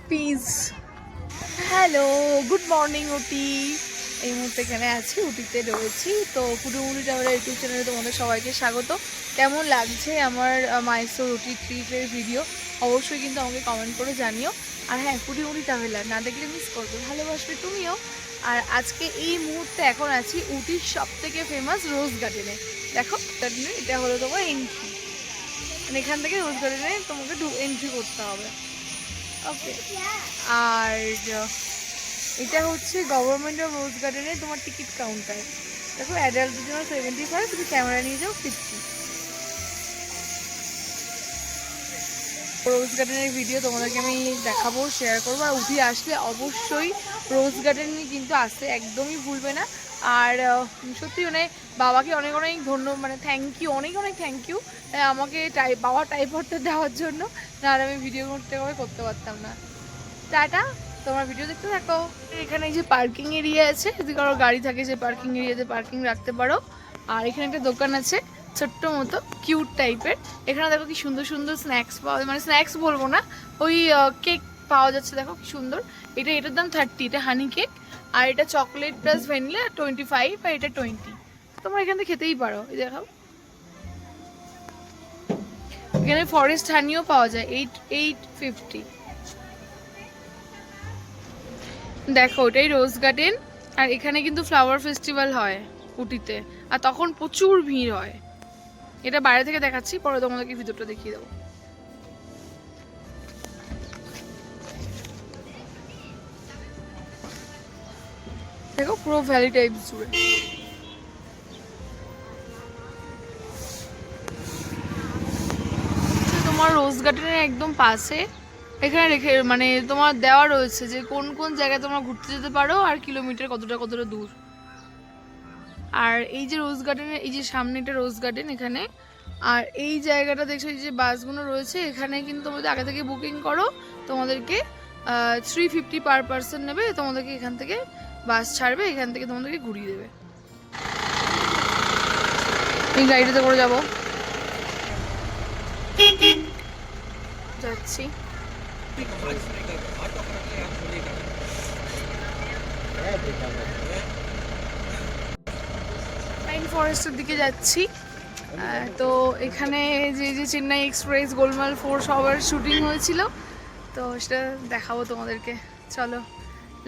Piece hello good morning উটি। এই মুহূর্তে এখানে আছি, উটিতে রয়েছি। তো পুরোপুরি ট্রাভেলার ইউটিউব চ্যানেলে তোমাদের সবাইকে স্বাগত। কেমন লাগছে আমার মাইসোর উটি ট্রিপের ভিডিও অবশ্যই কিন্তু আমাকে কমেন্ট করে জানিও। আর হ্যাঁ, পুরোপুরি ট্রাভেলার না দেখলে মিস করবে, ভালোবাসবে তুমিও। আর আজকে এই মুহূর্তে এখন আছি উটির সব থেকে ফেমাস রোজ গার্ডেনে। দেখো গার্ডেনে এটা হলো তোমার এন্ট্রি, মানে এখান থেকে রোজ গার্ডেনে তোমাকে এন্ট্রি করতে হবে। ওকে, আর এটা হচ্ছে গভর্নমেন্ট অফ রোজ গার্ডেনে তোমার টিকিট কাউন্টার। দেখো অ্যাডাল্টের জন্য 75, তুমি ক্যামেরা নিয়ে যাও 50। রোজ গার্ডেনের ভিডিও তোমাদেরকে আমি দেখাবো, শেয়ার করবো। আর উঠে আসলে অবশ্যই রোজ গার্ডেনে কিন্তু আসতে একদমই ভুলবে না। আর সত্যি মানে বাবাকে অনেক অনেক ধন্যবাদ, মানে থ্যাংক ইউ, অনেক অনেক থ্যাংক ইউ আমাকে বাবা টাইপটা দেওয়ার জন্য। আর আমি ভিডিও করতে পারতাম না। টাটা, তোমার ভিডিও দেখতে থাকো। এখানে এই যে পার্কিং এরিয়া আছে, যদি কারো গাড়ি থাকে যে পার্কিং এরিয়াতে পার্কিং রাখতে পারো। আর এখানে একটা দোকান আছে ছোট্ট মতো কিউট টাইপের। এখানে দেখো কি সুন্দর সুন্দর স্ন্যাক্স পাওয়া যায়, মানে স্ন্যাক্স বলবো না, ওই কেক পাওয়া যাচ্ছে। দেখো কি সুন্দর, এটার দাম 30, এটা হানি কেক। আর এটা চকলেট প্লাস ভ্যানিলা 25, আর এটা 20। তোমরা এখান থেকে খেতেই পারো। এই দেখো এখানে ফরেস্ট হানিও পাওয়া যায় 850। দেখো ওটাই রোজ গার্ডেন। আর এখানে কিন্তু ফ্লাওয়ার ফেস্টিভ্যাল হয় উটিতে, আর তখন প্রচুর ভিড় হয়। এটা বাইরে থেকে দেখাচ্ছি, পরে তোমাদেরকে ভিতরটা দেখিয়ে দেবো। দেখো পুরো ভ্যালি টাইপ জুড়ে। তোমার রোজ গার্ডেনের একদম পাশে এখানে রেখে মানে তোমার দেওয়া রয়েছে যে কোন কোন জায়গায় তোমরা ঘুরতে যেতে পারো আর কিলোমিটার কতটা কতটা দূর। আর এই যে রোজ গার্ডেনের এই যে সামনে এটা রোজ গার্ডেন এখানে। আর এই জায়গাটা দেখছো এই যে বাসগুলো রয়েছে, এখানে কিন্তু তোমাদের আগে থেকে বুকিং করো, তোমাদেরকে 350 পার পার্সন নেবে। তোমাদেরকে এখান থেকে বাস ছাড়বে, এখান থেকে তোমাদেরকে ঘুরিয়ে দেবে। এই গাড়িটাতে করে যাবো, যাচ্ছি। পাইন ফরেস্টের দিকে যাচ্ছি। তো এখানে যে চেন্নাই এক্সপ্রেস, গোলমাল 4 সবার শুটিং হয়েছিল, তো সেটা দেখাবো তোমাদেরকে। চলো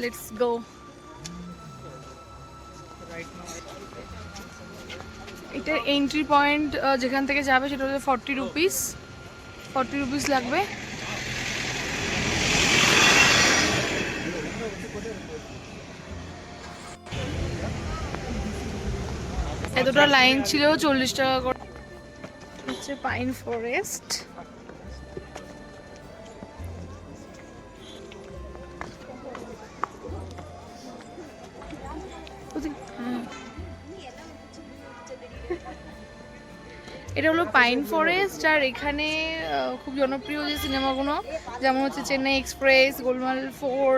লেটস গো। এটা এন্ট্রি পয়েন্ট, যেখান থেকে যাবে সেটা হচ্ছে 40 রুপিস লাগবে। এতটা লাইন ছিল, 40 টাকা করে। হচ্ছে পাইন ফরেস্ট। এটা হলো পাইন ফরেস্ট। আর এখানে খুব জনপ্রিয় যে সিনেমাগুলো, যেমন হচ্ছে চেন্নাই এক্সপ্রেস, গোলমাল 4,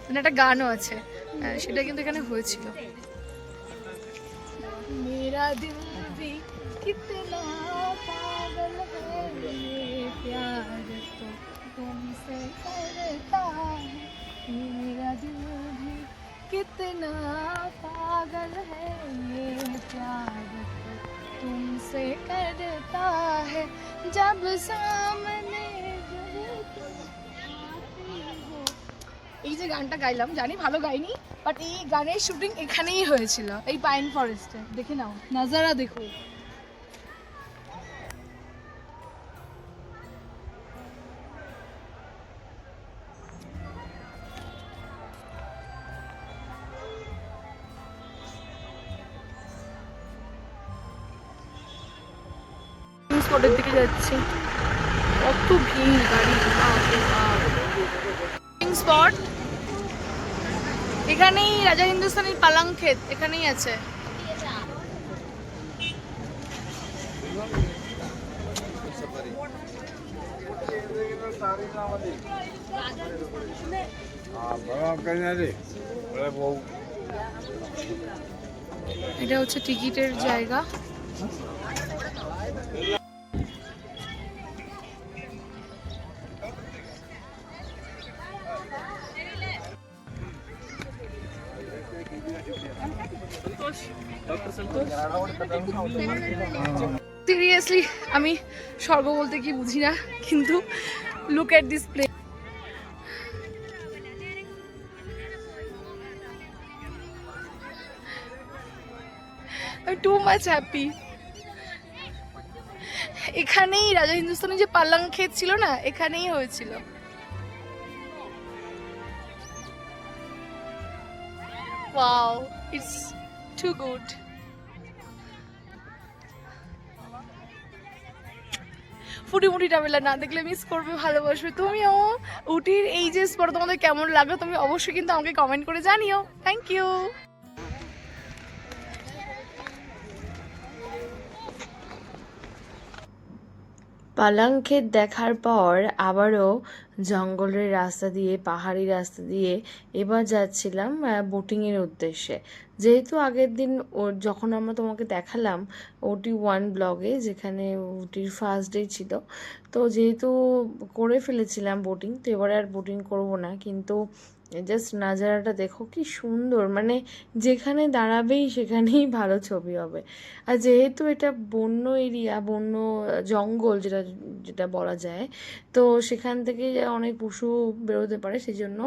মানে একটা গানও আছে, সেটা কিন্তু এখানে হয়েছিল। মেরা দিল ভি কিতনা পাগল হ্যায় ये प्यार तो तुमसे करता है, मेरा दिल भी कितना पागल है ये प्यार तो तुमसे करता है, जब सामने এই যে গানটা গাইলাম, জানি ভালো গাইনি, বাট এই গানের শুটিং এখানেই হয়েছিল, এই পাইন ফরেস্টে। দেখে নাও, নাজারা দেখো। স্পটের দিকে যাচ্ছি, কত ভিড় গাড়ি। স্পট এখানেই, রাজা হিন্দুস্তানির পালাং ক্ষেত এখানেই আছে। এটা হচ্ছে টিকিটের জায়গা। সিরিয়াসলি আমি স্বর্গ বলতে কি বুঝি না, কিন্তু look at this place. Too much happy. এখানেই রাজা হিন্দুস্তানি যে পাল্লাং ক্ষেত ছিল না, এখানেই হয়েছিল। Wow, it's too good. ফুটি মুটি ট্রাভেলার না দেখলে মিস করবে, ভালোবাসবে তুমিও। উটির এই যে স্পট তোমাদের কেমন লাগলো তুমি অবশ্যই কিন্তু আমাকে কমেন্ট করে জানিও। Thank you. পালাং ক্ষেত দেখার পর আবারও জঙ্গলের রাস্তা দিয়ে, পাহাড়ি রাস্তা দিয়ে এবার যাচ্ছিলাম বোটিংয়ের উদ্দেশ্যে। যেহেতু আগের দিন যখন আমরা তোমাকে দেখালাম OT1 ব্লগে, যেখানে উটির ফার্স্ট ডে ছিল, তো যেহেতু করে ফেলেছিলাম বোটিং, তো এবারে আর বোটিং করব না। কিন্তু জাস্ট নাজারাটা দেখো কি সুন্দর, মানে যেখানে দাঁড়াবেই সেখানেই ভালো ছবি হবে। আর যেহেতু এটা বন্য এরিয়া, বন্য জঙ্গল যেটা যেটা বলা যায়, তো সেখান থেকে অনেক পশু বেরোতে পারে, সেই জন্য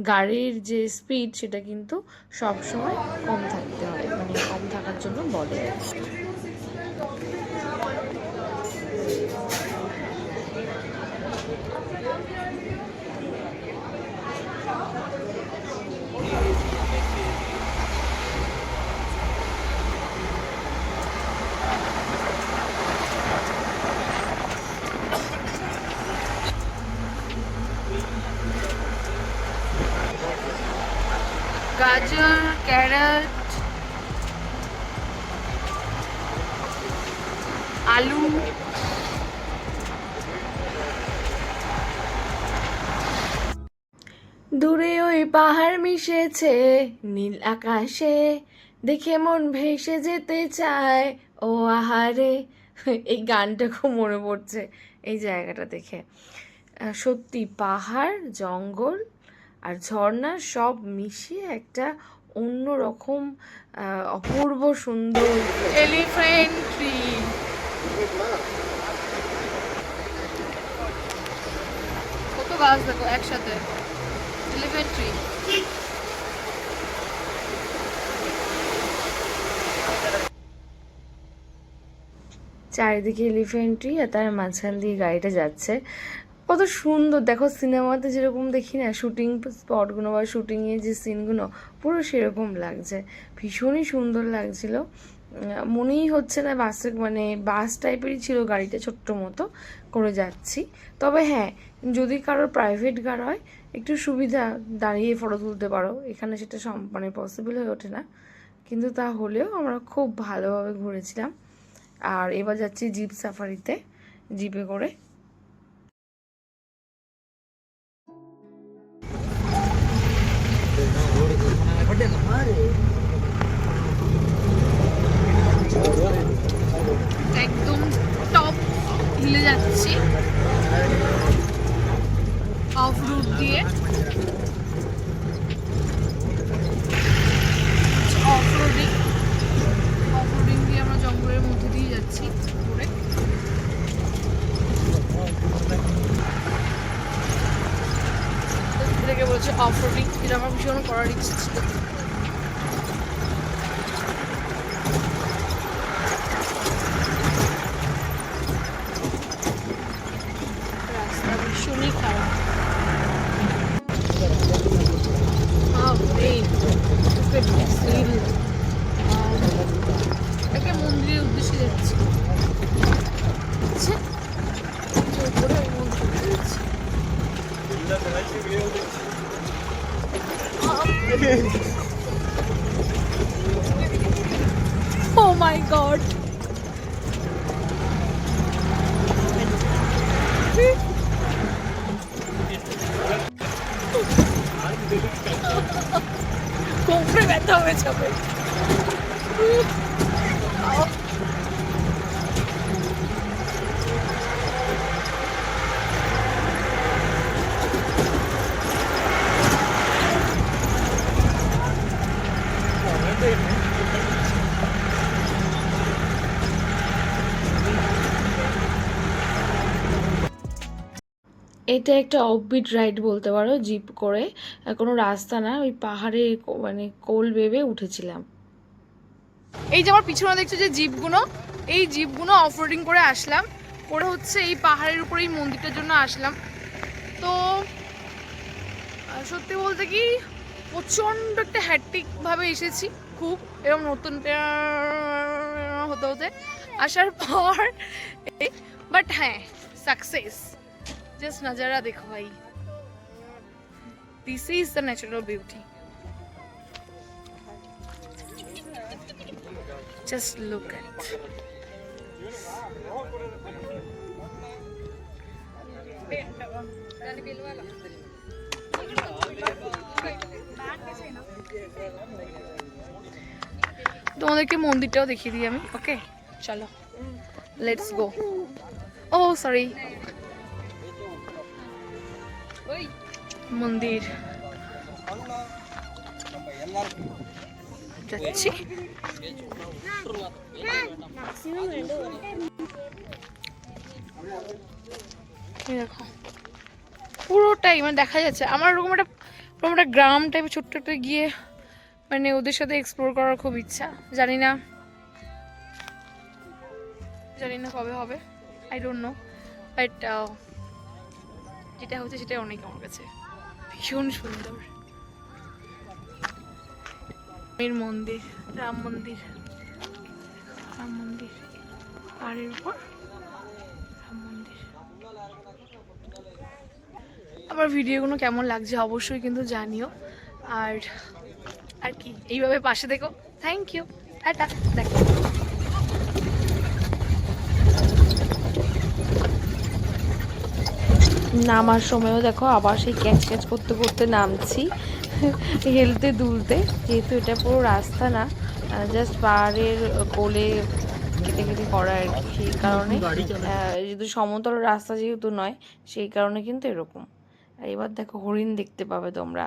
গাড়ির যে স্পিড সেটা কিন্তু সবসময় কম থাকতে হয়, মানে কম থাকার জন্য বলে। গাজর, ক্যারট, আলু, দূরে ওই পাহাড় মিশেছে নীল আকাশে, দেখে মন ভেসে যেতে চায় ও আহারে। এই গানটা খুব মনে পড়ছে এই জায়গাটা দেখে। সত্যি পাহাড়, জঙ্গল আর ঝর্ণা সব মিশিয়ে একটা অন্যরকম অপূর্ব সুন্দর এলিফ্যান্ট ট্রি। কত গাছ দেখো একসাথে, এলিফ্যান্ট ট্রি। চারিদিকে এলিফ্যান্ট ট্রি, আর তার মাঝখান দিয়ে গাড়িটা যাচ্ছে। কত সুন্দর দেখো, সিনেমাতে যেরকম দেখি না শুটিং স্পটগুলো বা শুটিংয়ের যে সিনগুলো, পুরো সেরকম লাগছে, ভীষণই সুন্দর লাগছিল। মনেই হচ্ছে না বাসে, মানে বাস টাইপেরই ছিল গাড়িটা, ছোট্ট মতো করে যাচ্ছি। তবে হ্যাঁ, যদি কারোর প্রাইভেট কার হয় একটু সুবিধা, দাঁড়িয়ে ফটো তুলতে পারো, এখানে সেটা মানে পসিবল হয়ে ওঠে না, কিন্তু তা হলেও আমরা খুব ভালোভাবে ঘুরেছিলাম। আর এবার যাচ্ছি জিপ সাফারিতে, জিপে করে। একদম টপ হিলে যাচ্ছি অফ রুট দিয়ে, অফরোডিং দিয়ে আমরা জঙ্গলের মধ্যে দিয়ে যাচ্ছি ঘুরে। থেকে বলছে অফরোডিং, এটা আমার ভীষণ করার ইচ্ছে ছিল। রাস্তা ভীষণই খারাপ। একটা মন্দিরের উদ্দেশ্যে যাচ্ছি, উপরে ওই মন্দিরে যাচ্ছি। Oh my God! ব্যথা হয়ে যাবে। এটা একটা অফবিট রাইড বলতে পারো, জিপ করে, কোনো রাস্তা না, ওই পাহাড়ে মানে কোল বেবে উঠেছিলাম। এই যে আমার পিছনে দেখছো যে জিপগুলো, এই জিপগুলো অফরোডিং করে আসলাম, করে হচ্ছে এই পাহাড়ের উপরে এই মন্দিরটার জন্য আসলাম। তো সত্যি বলতে কি প্রচণ্ড একটা হ্যাট্রিকভাবে এসেছি, খুব এরকম নতুন হতে হতে আসার পর, বাট হ্যাঁ সাকসেস। জাস্ট নজারা দেখো ভাই, this is the natural beauty, just look at. তোমাদেরকে মন্দিরটাও দেখিয়ে দিই আমি, ওকে চলো লেটস গো। ও সরি, মন্দির যাচ্ছি। দেখো পুরোটাই মানে দেখা যাচ্ছে আমার ওরকম একটা গ্রাম টাইপের ছোট্ট একটা গিয়ে মানে ওদের সাথে এক্সপ্লোর করার খুব ইচ্ছা। জানি না কবে হবে, আই ডোন্ট নো, বাট যেটা হচ্ছে সেটা অনেক আমার কাছে ভীষণ সুন্দর। মন্দির, রাম মন্দির, পাহাড়ের উপর রাম মন্দির। আমার ভিডিওগুলো কেমন লাগছে অবশ্যই কিন্তু জানিও, আর কি এইভাবে পাশে দেখো। থ্যাংক ইউ, টাটা, দেখো। নামার সময়ও দেখো আবার সেই ক্যাচ ক্যাচ করতে করতে নামছি, হেলতে দুলতে, যেহেতু এটা পুরো রাস্তা না, জাস্ট পাহাড়ের কোলে কেটে কেটে করা আর কি, সেই কারণে যেহেতু সমতল রাস্তা যেহেতু নয়, সেই কারণে কিন্তু এরকম। আর এবার দেখো হরিণ দেখতে পাবে তোমরা,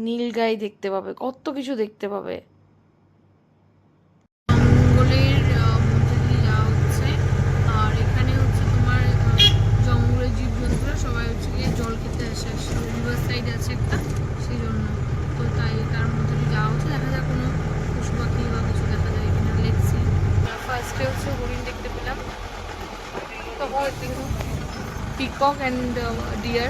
নীলগাই দেখতে পাবে, কত কিছু দেখতে পাবে। আর এখানে হচ্ছে তোমার জঙ্গলের জীবজন্তুরা সবাই হচ্ছে গিয়ে জল খেতে আসে, রিভার সাইড আছে একটা, সেই জন্য তো তাই তার মধ্যে দিয়ে যাওয়া হচ্ছে। দেখা যায় কোনো পশু পাখি বা কিছু দেখা যায় এখানে। লেটসি, ফার্স্টে হচ্ছে হরিণ দেখতে পেলাম, পিকক অ্যান্ড ডিয়ার।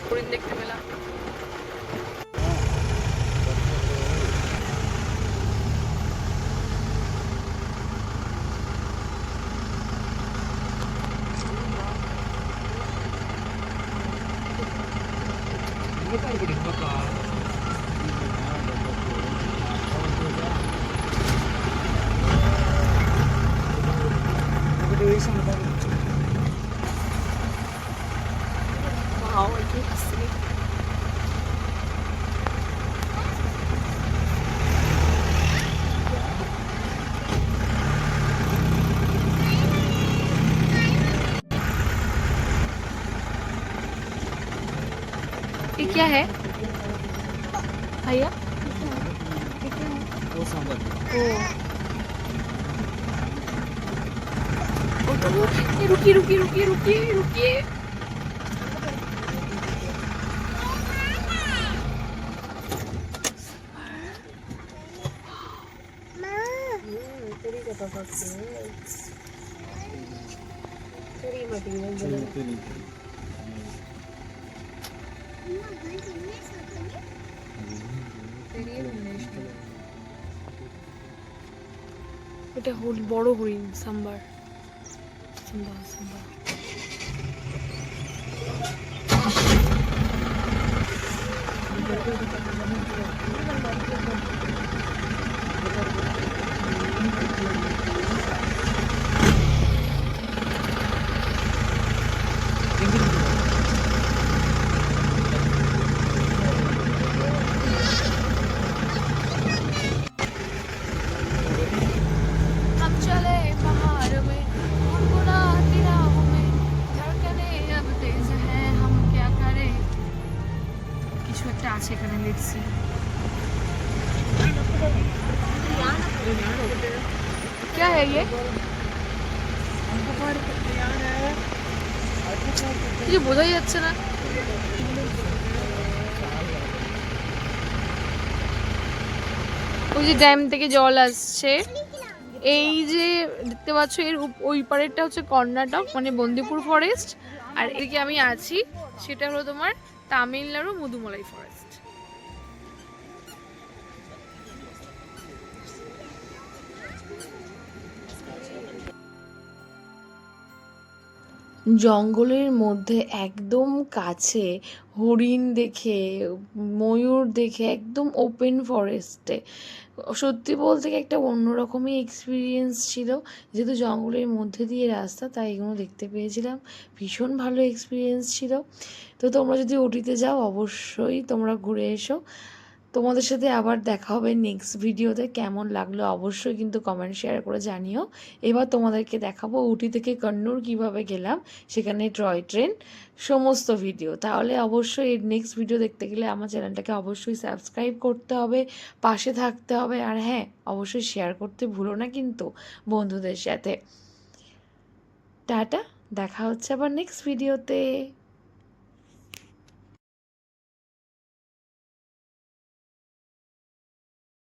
হরিণ দেখতে পেলাম। Wow, I can see. ये क्या है भैया? वो सांबर। रुकिए रुकिए रुकिए रुकिए रुकिए। এটা বড় হরিণ, সাম্বার, সাম্বা সাম্বা। দেখছি। क्या है ये? কিছু বোঝাই যাচ্ছে না। ওই যে ড্যাম থেকে জল আসছে, এই যে দেখতে পাচ্ছ এর ওই পারেরটা হচ্ছে কর্ণাটক মানে বন্দিপুর ফরেস্ট, আর এদিকে আমি আছি সেটা হলো তোমার তামিলনাড়ু মুদুমালাই ফরেস্ট। জঙ্গলের মধ্যে একদম কাছে হরিণ দেখে, ময়ূর দেখে, একদম ওপেন ফরেস্টে সত্যি বলতে কি একটা অন্যরকমই এক্সপিরিয়েন্স ছিল। যেহেতু জঙ্গলের মধ্যে দিয়ে রাস্তা, তাই এগুলো দেখতে পেয়েছিলাম, ভীষণ ভালো এক্সপিরিয়েন্স ছিল। তো তোমরা যদি ওটিতে যাও অবশ্যই তোমরা ঘুরে এসো। তোমাদের সাথে আবার দেখা হবে নেক্সট ভিডিওতে। কেমন লাগলো অবশ্যই কিন্তু কমেন্ট শেয়ার করে জানিও। এবার তোমাদেরকে দেখাবো উটি থেকে কন্নুর কিভাবে গেলাম, সেখানে টয় ট্রেন, সমস্ত ভিডিও। তাহলে অবশ্যই এর নেক্সট ভিডিও দেখতে গেলে আমার চ্যানেলটাকে অবশ্যই সাবস্ক্রাইব করতে হবে, পাশে থাকতে হবে, আর হ্যাঁ অবশ্যই শেয়ার করতে ভুলো না কিন্তু বন্ধুদের সাথে। টাটা, দেখা হচ্ছে আবার নেক্সট ভিডিওতে।